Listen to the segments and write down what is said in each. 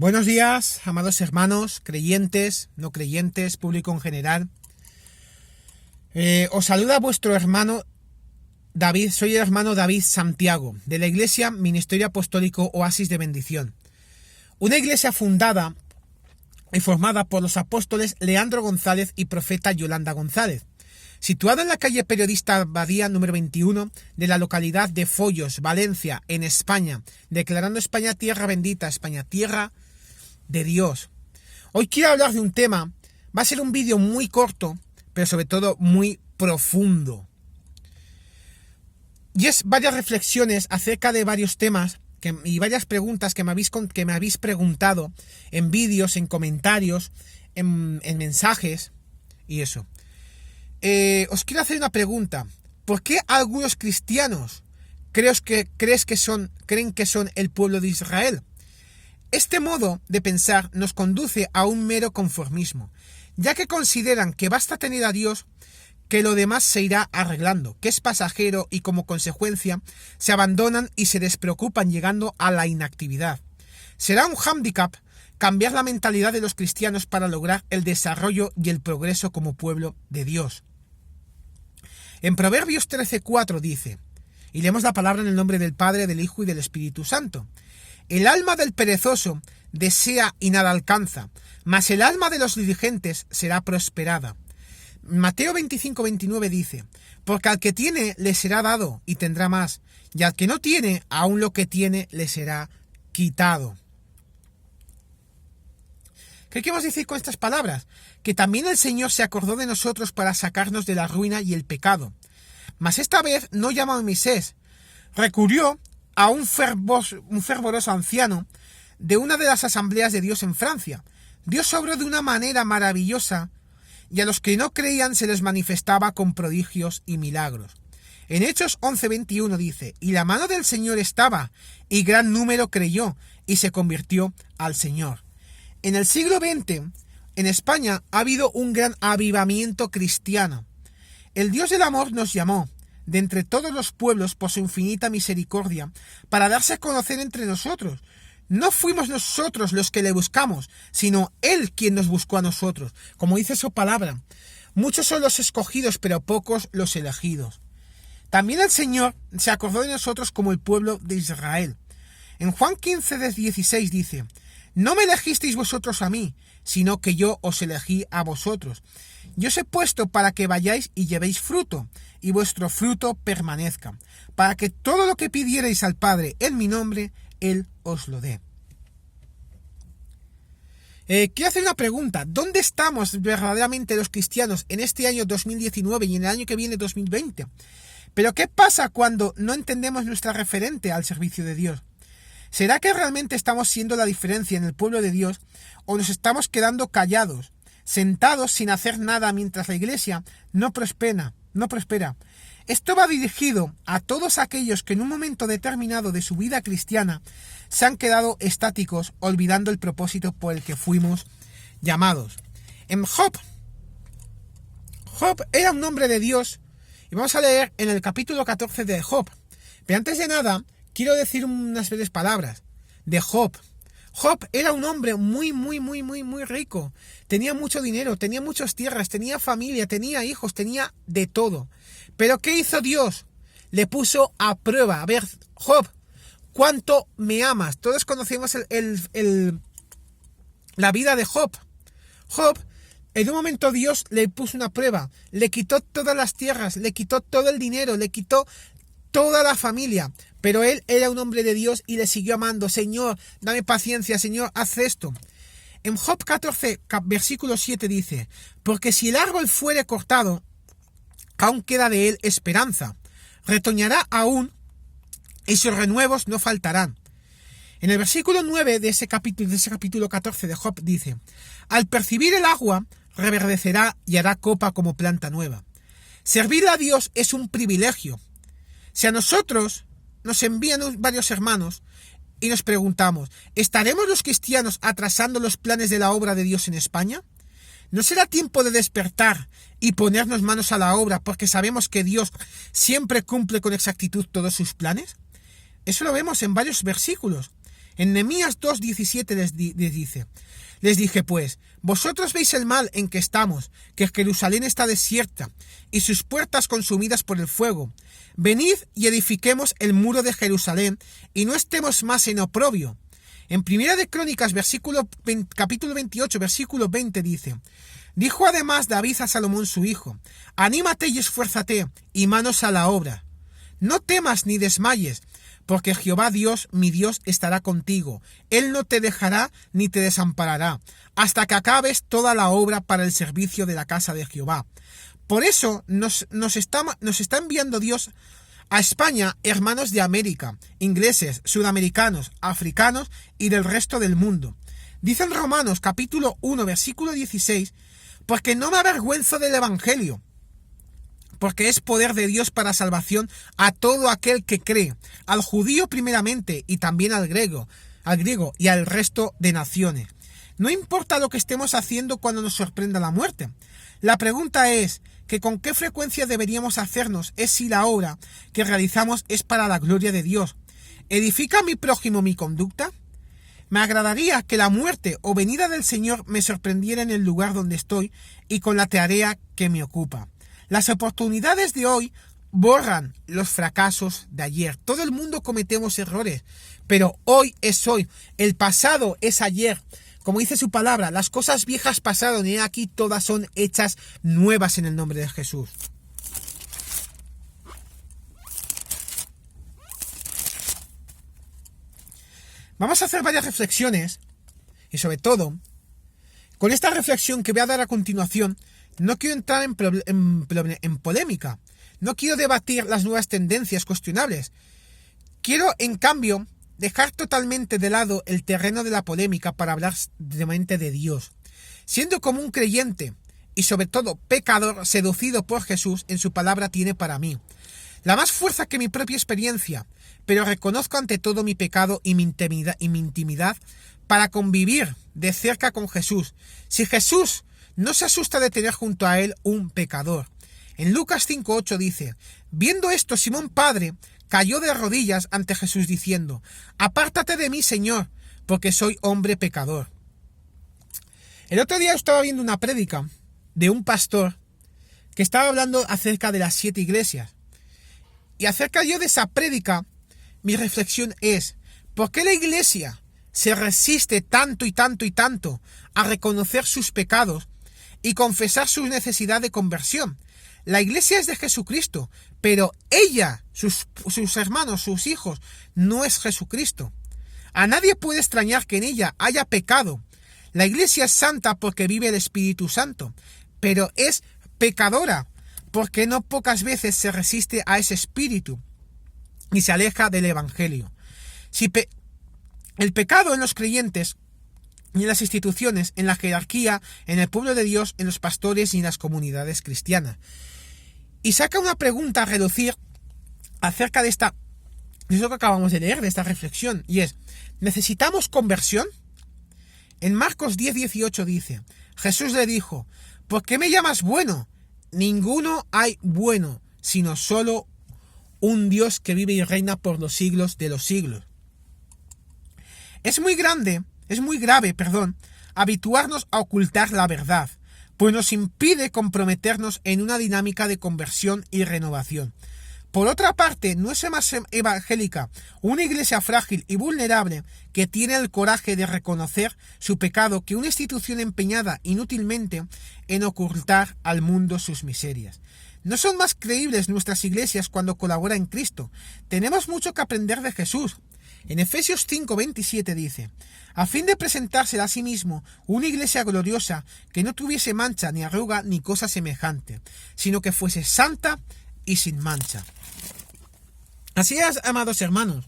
Buenos días, amados hermanos, creyentes, no creyentes, público en general. Os saluda vuestro hermano David, soy el hermano David Santiago, de la Iglesia Ministerio Apostólico Oasis de Bendición. Una iglesia fundada y formada por los apóstoles Leandro González y profeta Yolanda González, situada en la calle Periodista Badía número 21 de la localidad de Follos, Valencia, en España, declarando España tierra bendita, España tierra de Dios. Hoy quiero hablar de un tema, va a ser un vídeo muy corto, pero sobre todo muy profundo. Y es varias reflexiones acerca de varios temas y varias preguntas que me habéis preguntado en vídeos, en comentarios, en mensajes y eso. Os quiero hacer una pregunta. ¿Por qué algunos cristianos creen que son el pueblo de Israel? Este modo de pensar nos conduce a un mero conformismo, ya que consideran que basta tener a Dios, que lo demás se irá arreglando, que es pasajero, y como consecuencia se abandonan y se despreocupan, llegando a la inactividad. Será un hándicap cambiar la mentalidad de los cristianos para lograr el desarrollo y el progreso como pueblo de Dios. En Proverbios 13:4 dice, y leemos la palabra en el nombre del Padre, del Hijo y del Espíritu Santo: el alma del perezoso desea y nada alcanza, mas el alma de los diligentes será prosperada. Mateo 25:29 dice, porque al que tiene le será dado y tendrá más, y al que no tiene, aun lo que tiene le será quitado. ¿Qué queremos decir con estas palabras? Que también el Señor se acordó de nosotros para sacarnos de la ruina y el pecado. Mas esta vez no llamó a Moisés, recurrió a un fervoroso anciano de una de las asambleas de Dios en Francia. Dios obró de una manera maravillosa y a los que no creían se les manifestaba con prodigios y milagros. En Hechos 11:21 dice, y la mano del Señor estaba, y gran número creyó y se convirtió al Señor. En el siglo XX, en España, ha habido un gran avivamiento cristiano. El Dios del amor nos llamó, de entre todos los pueblos, por su infinita misericordia, para darse a conocer entre nosotros. No fuimos nosotros los que le buscamos, sino Él quien nos buscó a nosotros. Como dice su palabra, muchos son los escogidos, pero pocos los elegidos. También el Señor se acordó de nosotros como el pueblo de Israel. En Juan 15:16 dice, no me elegisteis vosotros a mí, sino que yo os elegí a vosotros. Yo os he puesto para que vayáis y llevéis fruto, y vuestro fruto permanezca, para que todo lo que pidierais al Padre en mi nombre, Él os lo dé. Quiero hacer una pregunta. ¿Dónde estamos verdaderamente los cristianos en este año 2019 y en el año que viene 2020? Pero ¿qué pasa cuando no entendemos nuestra referente al servicio de Dios? ¿Será que realmente estamos siendo la diferencia en el pueblo de Dios, o nos estamos quedando callados, sentados sin hacer nada mientras la iglesia no prospera? Esto va dirigido a todos aquellos que en un momento determinado de su vida cristiana se han quedado estáticos, olvidando el propósito por el que fuimos llamados. En Job era un hombre de Dios, y vamos a leer en el capítulo 14 de Job. Pero antes de nada, quiero decir unas breves palabras de Job. Job era un hombre muy rico. Tenía mucho dinero, tenía muchas tierras, tenía familia, tenía hijos, tenía de todo. Pero ¿qué hizo Dios? Le puso a prueba. A ver, Job, ¿cuánto me amas? Todos conocemos la vida de Job. Job, en un momento Dios le puso una prueba. Le quitó todas las tierras, le quitó todo el dinero, le quitó toda la familia, pero él era un hombre de Dios y le siguió amando. Señor, dame paciencia, Señor, haz esto. En Job 14, versículo 7 dice, porque si el árbol fuere cortado, aún queda de él esperanza, retoñará aún, y sus renuevos no faltarán. En el versículo 9 de ese capítulo 14 de Job dice, al percibir el agua, reverdecerá y hará copa como planta nueva. Servir a Dios es un privilegio. Si a nosotros nos envían varios hermanos y nos preguntamos, ¿estaremos los cristianos atrasando los planes de la obra de Dios en España? ¿No será tiempo de despertar y ponernos manos a la obra, porque sabemos que Dios siempre cumple con exactitud todos sus planes? Eso lo vemos en varios versículos. En Nehemías 2:17 les dice: les dije pues, vosotros veis el mal en que estamos, que Jerusalén está desierta, y sus puertas consumidas por el fuego. Venid y edifiquemos el muro de Jerusalén, y no estemos más en oprobio. En Primera de Crónicas, capítulo 28, versículo 20 dice: dijo además David a Salomón su hijo: anímate y esfuérzate, y manos a la obra. No temas ni desmayes, porque Jehová Dios, mi Dios, estará contigo. Él no te dejará ni te desamparará, hasta que acabes toda la obra para el servicio de la casa de Jehová. Por eso nos está enviando Dios a España hermanos de América, ingleses, sudamericanos, africanos y del resto del mundo. Dice en Romanos capítulo 1, versículo 16, porque no me avergüenzo del Evangelio, porque es poder de Dios para salvación a todo aquel que cree, al judío primeramente y también al griego y al resto de naciones. No importa lo que estemos haciendo cuando nos sorprenda la muerte. La pregunta es que con qué frecuencia deberíamos hacernos es si la obra que realizamos es para la gloria de Dios. ¿Edifica a mi prójimo mi conducta? Me agradaría que la muerte o venida del Señor me sorprendiera en el lugar donde estoy y con la tarea que me ocupa. Las oportunidades de hoy borran los fracasos de ayer. Todo el mundo cometemos errores, pero hoy es hoy. El pasado es ayer. Como dice su palabra, las cosas viejas pasaron y aquí todas son hechas nuevas en el nombre de Jesús. Vamos a hacer varias reflexiones y sobre todo, con esta reflexión que voy a dar a continuación, no quiero entrar en polémica, no quiero debatir las nuevas tendencias cuestionables. Quiero, en cambio, dejar totalmente de lado el terreno de la polémica para hablar directamente de Dios. Siendo como un creyente y sobre todo pecador seducido por Jesús, en su palabra tiene para mí la más fuerza que mi propia experiencia, pero reconozco ante todo mi pecado y mi intimidad para convivir de cerca con Jesús. Si Jesús no se asusta de tener junto a él un pecador. En Lucas 5:8 dice: viendo esto, Simón Padre cayó de rodillas ante Jesús diciendo: apártate de mí, Señor, porque soy hombre pecador. El otro día estaba viendo una prédica de un pastor que estaba hablando acerca de las 7 iglesias. Y acerca yo de esa prédica, mi reflexión es: ¿por qué la iglesia se resiste tanto y tanto y tanto a reconocer sus pecados y confesar su necesidad de conversión? La iglesia es de Jesucristo, pero ella, sus hermanos, sus hijos, no es Jesucristo. A nadie puede extrañar que en ella haya pecado. La iglesia es santa porque vive el Espíritu Santo, pero es pecadora porque no pocas veces se resiste a ese espíritu y se aleja del Evangelio. El pecado en los creyentes y en las instituciones, en la jerarquía, en el pueblo de Dios, en los pastores y en las comunidades cristianas. Y saca una pregunta a relucir acerca de lo que acabamos de leer, de esta reflexión, y es: ¿necesitamos conversión? En Marcos 10:18 dice: Jesús le dijo: ¿por qué me llamas bueno? Ninguno hay bueno, sino solo un Dios que vive y reina por los siglos de los siglos. Es muy grave, habituarnos a ocultar la verdad, pues nos impide comprometernos en una dinámica de conversión y renovación. Por otra parte, no es más evangélica una iglesia frágil y vulnerable que tiene el coraje de reconocer su pecado que una institución empeñada inútilmente en ocultar al mundo sus miserias. No son más creíbles nuestras iglesias cuando colaboran en Cristo. Tenemos mucho que aprender de Jesús. En Efesios 5:27 dice: a fin de presentársela a sí mismo una iglesia gloriosa que no tuviese mancha ni arruga ni cosa semejante, sino que fuese santa y sin mancha. Así es, amados hermanos,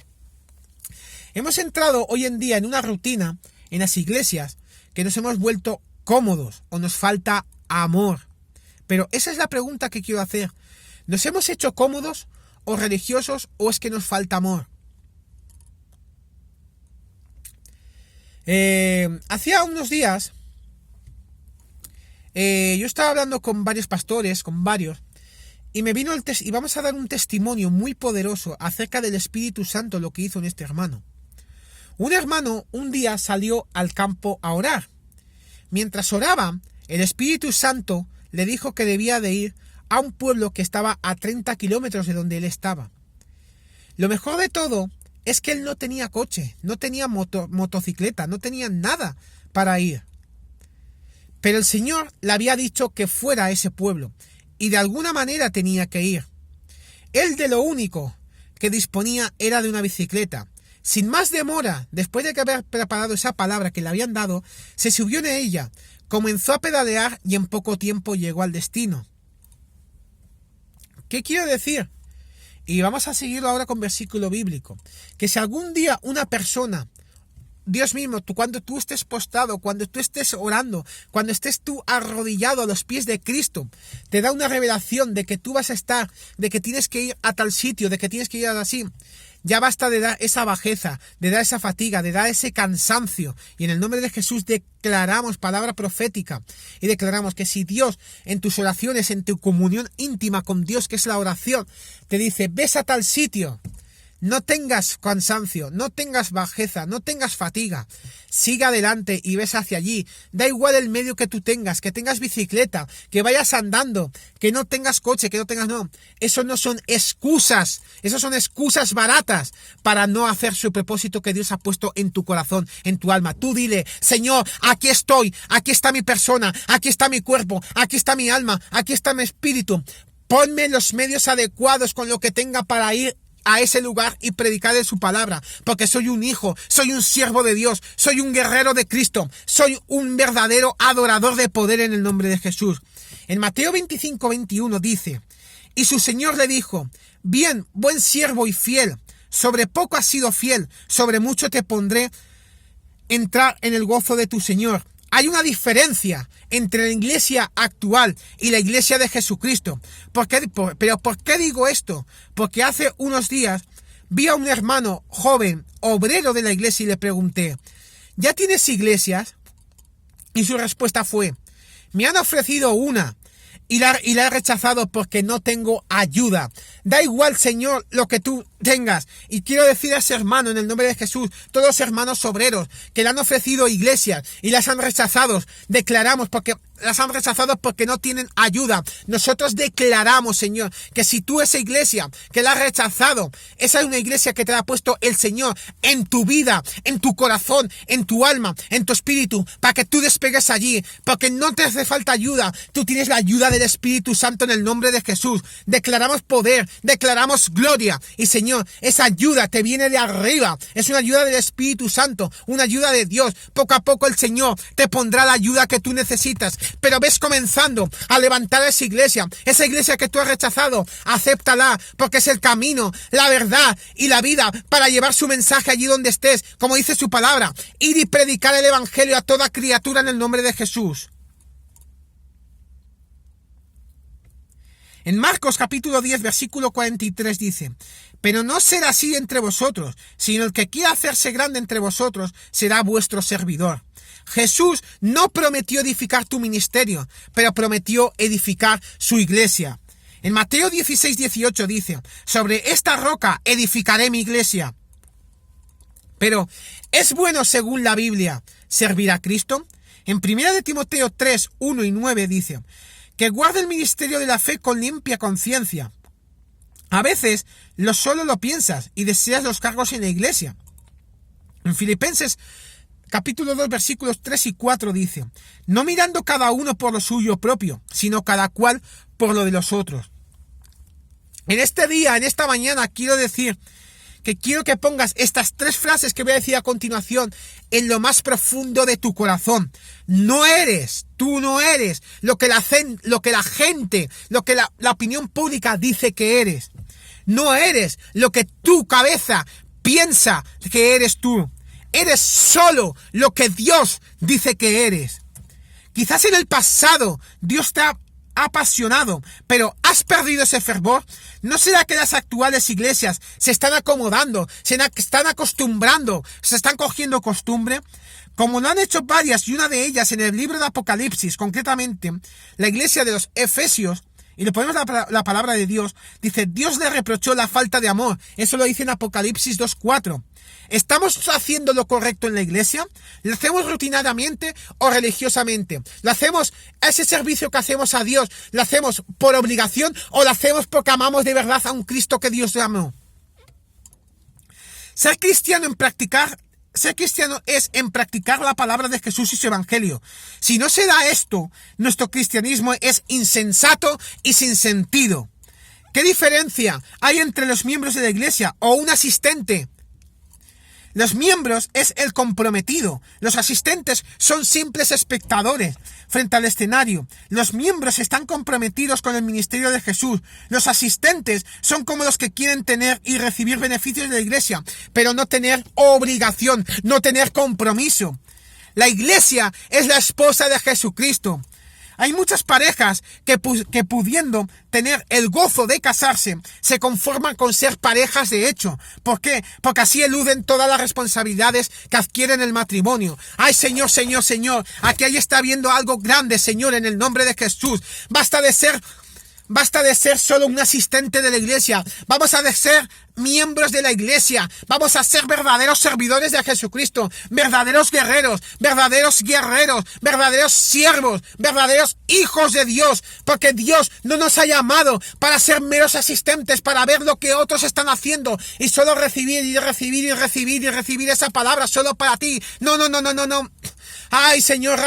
hemos entrado hoy en día en una rutina en las iglesias que nos hemos vuelto cómodos o nos falta amor. Pero esa es la pregunta que quiero hacer. ¿Nos hemos hecho cómodos o religiosos o es que nos falta amor? Hacía unos días yo estaba hablando con varios pastores, y me vino y vamos a dar un testimonio muy poderoso acerca del Espíritu Santo, lo que hizo en este hermano. Un hermano un día salió al campo a orar. Mientras oraba, el Espíritu Santo le dijo que debía de ir a un pueblo que estaba a 30 kilómetros de donde él estaba. Lo mejor de todo es que él no tenía coche, no tenía motocicleta, no tenía nada para ir. Pero el Señor le había dicho que fuera a ese pueblo y de alguna manera tenía que ir. Él de lo único que disponía era de una bicicleta. Sin más demora, después de que haber preparado esa palabra que le habían dado, se subió en ella, comenzó a pedalear y en poco tiempo llegó al destino. ¿Qué quiero decir? Y vamos a seguirlo ahora con versículo bíblico. Que si algún día una persona, Dios mismo, cuando tú estés postrado, cuando tú estés orando, cuando estés tú arrodillado a los pies de Cristo, te da una revelación de que tú vas a estar, de que tienes que ir a tal sitio, de que tienes que ir así. Ya basta de dar esa bajeza, de dar esa fatiga, de dar ese cansancio. Y en el nombre de Jesús declaramos palabra profética y declaramos que si Dios en tus oraciones, en tu comunión íntima con Dios, que es la oración, te dice, ves a tal sitio, no tengas cansancio, no tengas bajeza, no tengas fatiga. Sigue adelante y ves hacia allí. Da igual el medio que tú tengas, que tengas bicicleta, que vayas andando, que no tengas coche, que no tengas... No, eso no son excusas. Eso son excusas baratas para no hacer su propósito que Dios ha puesto en tu corazón, en tu alma. Tú dile, Señor, aquí estoy, aquí está mi persona, aquí está mi cuerpo, aquí está mi alma, aquí está mi espíritu. Ponme los medios adecuados con lo que tenga para ir a ese lugar y predicar de su palabra, porque soy un hijo, soy un siervo de Dios, soy un guerrero de Cristo, soy un verdadero adorador de poder en el nombre de Jesús. En Mateo 25:21 dice, y su Señor le dijo, bien, buen siervo y fiel, sobre poco has sido fiel, sobre mucho te pondré, entrar en el gozo de tu Señor. Hay una diferencia entre la iglesia actual y la iglesia de Jesucristo. ¿Pero por qué digo esto? Porque hace unos días vi a un hermano joven, obrero de la iglesia, y le pregunté, ¿ya tienes iglesias? Y su respuesta fue, me han ofrecido una y la he rechazado porque no tengo ayuda. Da igual, Señor, lo que tú tengas. Y quiero decir a ese hermano, en el nombre de Jesús, todos los hermanos obreros que le han ofrecido iglesias y las han rechazado, declaramos porque las han rechazado porque no tienen ayuda. Nosotros declaramos, Señor, que si tú esa iglesia que la has rechazado, esa es una iglesia que te ha puesto el Señor en tu vida, en tu corazón, en tu alma, en tu espíritu, para que tú despegues allí, porque no te hace falta ayuda. Tú tienes la ayuda del Espíritu Santo en el nombre de Jesús. Declaramos poder, declaramos gloria. Y Señor, esa ayuda te viene de arriba. Es una ayuda del Espíritu Santo, una ayuda de Dios. Poco a poco el Señor te pondrá la ayuda que tú necesitas. Pero ves comenzando a levantar esa iglesia que tú has rechazado, acéptala, porque es el camino, la verdad y la vida para llevar su mensaje allí donde estés, como dice su palabra, ir y predicar el evangelio a toda criatura en el nombre de Jesús. En Marcos capítulo 10 versículo 43 dice, pero no será así entre vosotros, sino el que quiera hacerse grande entre vosotros será vuestro servidor. Jesús no prometió edificar tu ministerio, pero prometió edificar su iglesia. En Mateo 16:18 dice, sobre esta roca edificaré mi iglesia. Pero, ¿es bueno según la Biblia servir a Cristo? En 1 de Timoteo 3, 1 y 9 dice, que guarde el ministerio de la fe con limpia conciencia. A veces solo lo piensas y deseas los cargos en la iglesia. En Filipenses capítulo 2 versículos 3 y 4 dice, no mirando cada uno por lo suyo propio, sino cada cual por lo de los otros. En este día, en esta mañana, quiero decir que quiero que pongas estas 3 frases que voy a decir a continuación en lo más profundo de tu corazón. Tú no eres lo que la gente, lo que la opinión pública dice que eres. No eres lo que tu cabeza piensa que eres tú. Eres solo lo que Dios dice que eres. Quizás en el pasado Dios te ha apasionado, pero ¿has perdido ese fervor? ¿No será que las actuales iglesias se están acomodando, se están acostumbrando, se están cogiendo costumbre? Como lo han hecho varias, y una de ellas en el libro de Apocalipsis, concretamente, la iglesia de los Efesios, y le ponemos la palabra de Dios, dice, Dios le reprochó la falta de amor. Eso lo dice en Apocalipsis 2:4. ¿Estamos haciendo lo correcto en la iglesia? ¿Lo hacemos rutinariamente o religiosamente? ¿Lo hacemos, ese servicio que hacemos a Dios, lo hacemos por obligación o lo hacemos porque amamos de verdad a un Cristo que Dios amó? Ser cristiano es en practicar la palabra de Jesús y su evangelio. Si no se da esto, nuestro cristianismo es insensato y sin sentido. ¿Qué diferencia hay entre los miembros de la iglesia o un asistente? Los miembros es el comprometido. Los asistentes son simples espectadores frente al escenario. Los miembros están comprometidos con el ministerio de Jesús. Los asistentes son como los que quieren tener y recibir beneficios de la iglesia, pero no tener obligación, no tener compromiso. La iglesia es la esposa de Jesucristo. Hay muchas parejas que pudiendo tener el gozo de casarse, se conforman con ser parejas de hecho. ¿Por qué? Porque así eluden todas las responsabilidades que adquieren el matrimonio. ¡Ay, Señor, Señor, Señor! Aquí ahí está viendo algo grande, Señor, en el nombre de Jesús. Basta de ser solo un asistente de la iglesia. Vamos a ser miembros de la iglesia. Vamos a ser verdaderos servidores de Jesucristo. Verdaderos guerreros, verdaderos siervos, verdaderos hijos de Dios. Porque Dios no nos ha llamado para ser meros asistentes, para ver lo que otros están haciendo y solo recibir esa palabra solo para ti. No. Ay, Señor,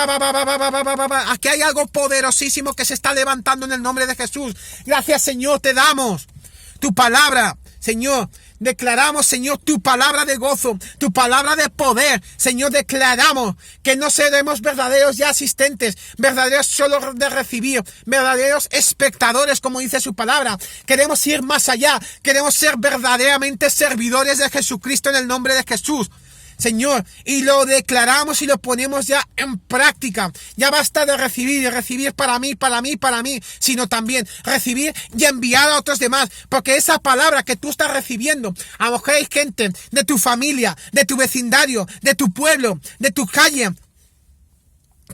aquí hay algo poderosísimo que se está levantando en el nombre de Jesús. Gracias, Señor, te damos tu palabra, Señor. Declaramos, Señor, tu palabra de gozo, tu palabra de poder. Señor, declaramos que no seremos verdaderos ya asistentes, verdaderos solo de recibir, verdaderos espectadores, como dice su palabra. Queremos ir más allá, queremos ser verdaderamente servidores de Jesucristo en el nombre de Jesús. Señor, y lo declaramos y lo ponemos ya en práctica. Ya basta de recibir para mí, sino también recibir y enviar a otros demás, porque esa palabra que tú estás recibiendo, a lo mejor hay gente de tu familia, de tu vecindario, de tu pueblo, de tu calle,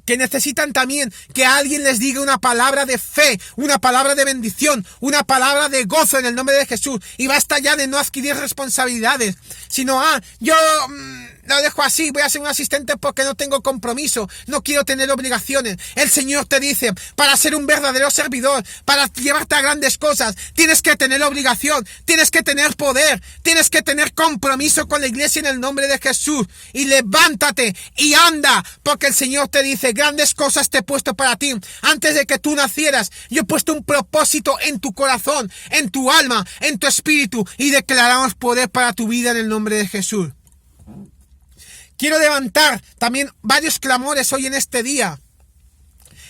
que necesitan también que alguien les diga una palabra de fe, una palabra de bendición, una palabra de gozo en el nombre de Jesús. Y basta ya de no adquirir responsabilidades, sino, yo lo dejo así, voy a ser un asistente porque no tengo compromiso, no quiero tener obligaciones. El Señor te dice, para ser un verdadero servidor, para llevarte a grandes cosas, tienes que tener obligación, tienes que tener poder, tienes que tener compromiso con la iglesia en el nombre de Jesús. Y levántate y anda, porque el Señor te dice, grandes cosas te he puesto para ti. Antes de que tú nacieras, yo he puesto un propósito en tu corazón, en tu alma, en tu espíritu, y declaramos poder para tu vida en el nombre de Jesús. Quiero levantar también varios clamores hoy en este día.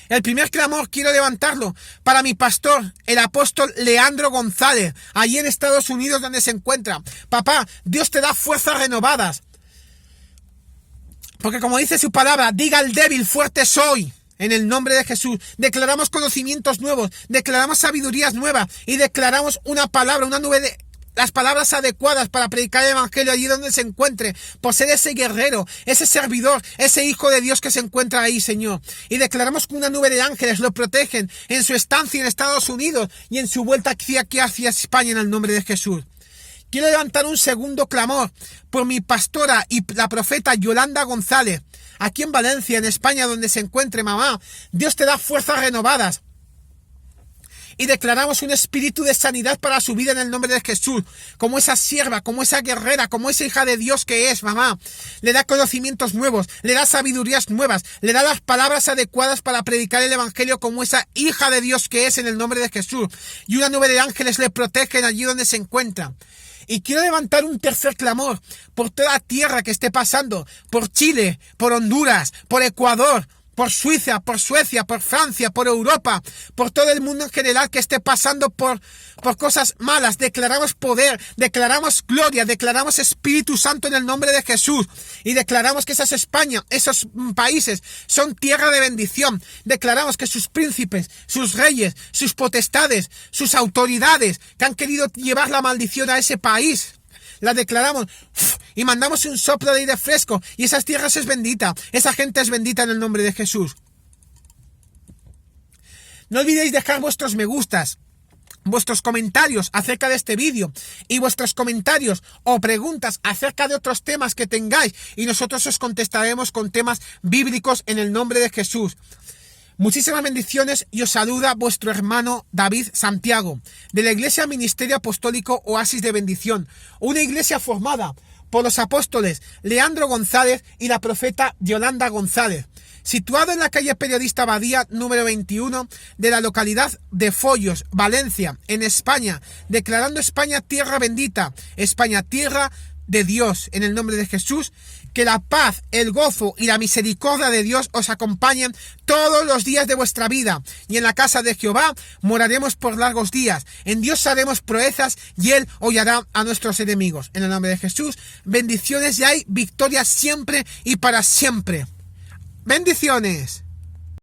El primer clamor quiero levantarlo para mi pastor, el apóstol Leandro González, allí en Estados Unidos donde se encuentra. Papá, Dios te da fuerzas renovadas. Porque como dice su palabra, diga al débil, fuerte soy. En el nombre de Jesús, declaramos conocimientos nuevos, declaramos sabidurías nuevas y declaramos una palabra, una nube de las palabras adecuadas para predicar el evangelio allí donde se encuentre, por ser ese guerrero, ese servidor, ese hijo de Dios que se encuentra ahí, Señor. Y declaramos que una nube de ángeles lo protegen en su estancia en Estados Unidos y en su vuelta aquí hacia España en el nombre de Jesús. Quiero levantar un segundo clamor por mi pastora y la profeta Yolanda González, aquí en Valencia, en España, donde se encuentre, mamá. Dios te da fuerzas renovadas. Y declaramos un espíritu de sanidad para su vida en el nombre de Jesús. Como esa sierva, como esa guerrera, como esa hija de Dios que es, mamá. Le da conocimientos nuevos, le da sabidurías nuevas, le da las palabras adecuadas para predicar el evangelio como esa hija de Dios que es en el nombre de Jesús. Y una nube de ángeles le protegen allí donde se encuentra. Y quiero levantar un tercer clamor por toda la tierra que esté pasando, por Chile, por Honduras, por Ecuador, por Suiza, por Suecia, por Francia, por Europa, por todo el mundo en general que esté pasando por cosas malas. Declaramos poder, declaramos gloria, declaramos Espíritu Santo en el nombre de Jesús. Y declaramos que esas España, esos países son tierra de bendición. Declaramos que sus príncipes, sus reyes, sus potestades, sus autoridades que han querido llevar la maldición a ese país, la declaramos y mandamos un soplo de aire fresco y esas tierras es bendita, esa gente es bendita en el nombre de Jesús. No olvidéis dejar vuestros me gustas, vuestros comentarios acerca de este vídeo y vuestros comentarios o preguntas acerca de otros temas que tengáis, y nosotros os contestaremos con temas bíblicos en el nombre de Jesús. Muchísimas bendiciones, y os saluda vuestro hermano David Santiago, de la Iglesia Ministerio Apostólico Oasis de Bendición, una iglesia formada por los apóstoles Leandro González y la profeta Yolanda González, situado en la calle Periodista Badía número 21 de la localidad de Follos, Valencia, en España, declarando España tierra bendita, España tierra de Dios, en el nombre de Jesús. Que la paz, el gozo y la misericordia de Dios os acompañen todos los días de vuestra vida, y en la casa de Jehová moraremos por largos días. En Dios haremos proezas, y Él hollará a nuestros enemigos. En el nombre de Jesús, bendiciones, y hay victoria siempre y para siempre. Bendiciones.